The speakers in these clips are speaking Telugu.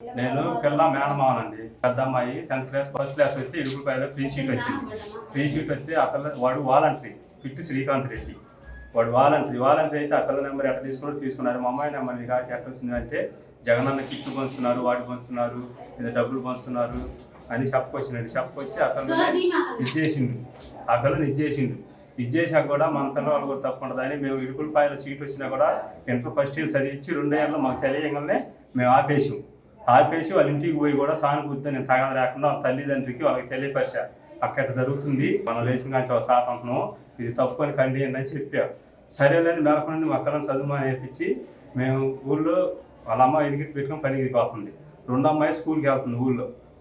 నేను పిల్ల మేనమావనండి. పెద్ద అమ్మాయి 10th క్లాస్ ఫస్ట్ క్లాస్ వస్తే ఇడుపులపాయలో ఫ్రీ సీట్ వచ్చింది. ఫ్రీ సీట్ వస్తే ఆ పిల్ల వాడు వాలంటరీ పిట్టు శ్రీకాంత్ రెడ్డి. వాడు వాలంటరీ అయితే ఆ పిల్ల నెంబర్ ఎట్లా తీసుకున్నారు. మా అమ్మాయి నెంబర్ మీకు ఎట్లా వచ్చిందంటే జగనన్న కిట్లు పంచుతున్నారు, వాడు పంచుతున్నారు, లేదా డబ్బులు పంచుతున్నారు అని చెప్పొచ్చి ఆ పిల్లని ఇచ్చేసాక కూడా మన పిల్లవాళ్ళు కూడా తప్పుంటుందని మేము ఇడుపులపాయలో సీట్ వచ్చినా కూడా ఇంటర్ ఫస్ట్ ఇయర్ చదివించి 2 ఏళ్ళలో మాకు తెలియగానే మేము ఆపేసి వాళ్ళ ఇంటికి పోయి కూడా సానుభూతితో నేను తగద లేకుండా వాళ్ళ తల్లిదండ్రికి వాళ్ళకి తెలియపరిచారు. అక్కడ జరుగుతుంది, మనం లేచిన కానీ ఒకసారి అంటున్నాం, ఇది తప్పు అని ఖండియండి అని చెప్పారు. సరేలేని మేరకు నుండి మా పిల్లల్ని చదువు నేర్పించి మేము ఊళ్ళో వాళ్ళ అమ్మ ఇంటికి పెట్టుకుని పనికి పోతుంది. 2 అమ్మాయి స్కూల్కి వెళ్తుంది.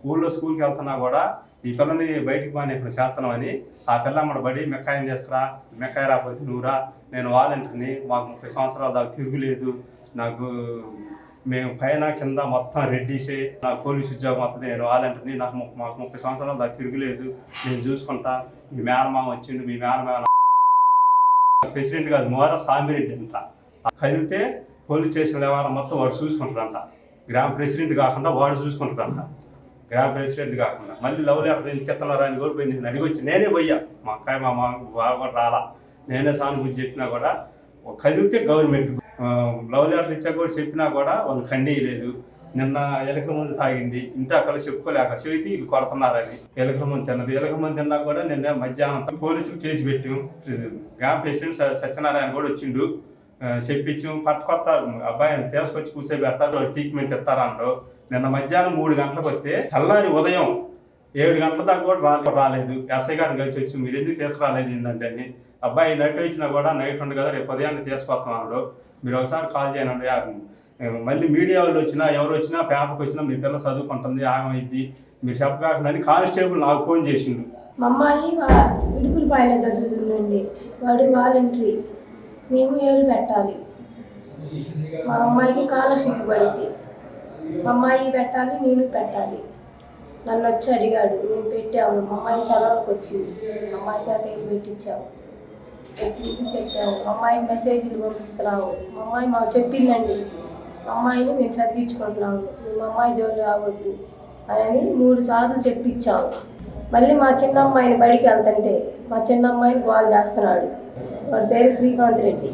ఊళ్ళో స్కూల్కి వెళ్తున్నా కూడా ఈ పిల్లని బయటికి పోనీ ఇప్పుడు చేస్తున్నామని ఆ పిల్ల అమ్మడి బడి మెక్కాయం తీసుకురా, మెక్కాయ రాకపోతే నువ్వురా, నేను వాలంటీర్ని, మాకు 30 సంవత్సరాల దాకా తిరుగులేదు, నాకు మేము పైన కింద మొత్తం రెడ్డిసే, నాకు పోలీసు ఉద్యోగం వస్తుంది, నేను వాలంటీర్ని, మాకు 30 సంవత్సరాల దాకా తిరుగులేదు, నేను చూసుకుంటా, మీ మేనమామ వచ్చిండు, మీ మేనమామ ప్రెసిడెంట్ కాదు మోర సామిరెడ్డి అంట, కదిలితే పోలీస్ స్టేషన్ వ్యవహారం మొత్తం వాడు చూసుకుంటాడంట. గ్రామ ప్రెసిడెంట్ కాకుండా వాడు చూసుకుంటాడంట. గ్రామ ప్రెసిడెంట్ కాకుండా మళ్ళీ లవ్ లెటర్ ఎందుకు ఎత్తున్నారా అని కూడా పోయింది. నేను అడిగొచ్చి నేనే పోయా, మా అక్కాయి మా కూడా రాలా, నేనే సానుభూతి చెప్పినా కూడా కదిలితే గవర్నమెంట్ లవ్ లెటర్ ఇచ్చా కూడా చెప్పినా కూడా వాళ్ళు ఖండియలేదు. నిన్న ఎలకల ముందు తాగింది, ఇంటి అక్కడ చెప్పుకోలేక చేతి ఇది కొడుతున్నారని ఎలకల ముందు తిన్నది. ఎలకల ముందు తిన్నా కూడా నిన్న మధ్యాహ్నం పోలీసులు కేసు పెట్టాం. గ్రామ ప్రెసిడెంట్ సత్యనారాయణ కూడా వచ్చిండు, చెప్పించాం, పట్టుకొస్తారు అబ్బాయిని తీసుకొచ్చి కూర్చోబెడతారు, ట్రీట్మెంట్ ఇస్తారన్నారు. నిన్న మధ్యాహ్నం 3 గంటలకు వస్తే తెల్లారి ఉదయం 7 గంటల దాకా కూడా రాలేదు. ఎస్ఐ గారిని కలిసి వచ్చి మీరు ఎందుకు తీసుకురాలేదు ఏంటంటే అని, అబ్బాయి నైట్ వచ్చినా కూడా నైట్ ఉంది కదా రేపు ఉదయాన్నే తీసుకొస్తున్నాడు, మీరు ఒకసారి కాల్ చేయనండి. మళ్ళీ మీడియా వాళ్ళు వచ్చినా ఎవరు వచ్చినా పేపర్కి వచ్చినా మీ పిల్ల చదువుకుంటుంది, ఆగమైద్ది, మీరు చెప్పకాకుండా కానిస్టేబుల్ నాకు ఫోన్ చేసిండు. మా అమ్మాయి ఇడుపులపాయలో చదువుతుందండి, వాడు వాలంటరీ, మేము ఏళ్ళు పెట్టాలి, మా అమ్మాయికి స్కాలర్షిప్ పడింది, మా అమ్మాయి పెట్టాలి, నేను పెట్టాలి. నన్ను వచ్చి అడిగాడు, మేము పెట్టాము, మా అమ్మాయి చదవడానికి వచ్చింది, అమ్మాయి చేత ఏం పెట్టించాము, చెప్పాము, అమ్మాయికి మెసేజ్లు పంపిస్తున్నాము, మా అమ్మాయి మాకు చెప్పిందండి, అమ్మాయిని మేము చదివించుకుంటున్నాము, మేము అమ్మాయి జోలు రావద్దు అని 3 సార్లు చెప్పించాము. మళ్ళీ మా చిన్న అమ్మాయిని బడికి వెళ్తుంటే మా చిన్న అమ్మాయిని కాల్ చేస్తున్నాడు, వాడి పేరు శ్రీకాంత్ రెడ్డి.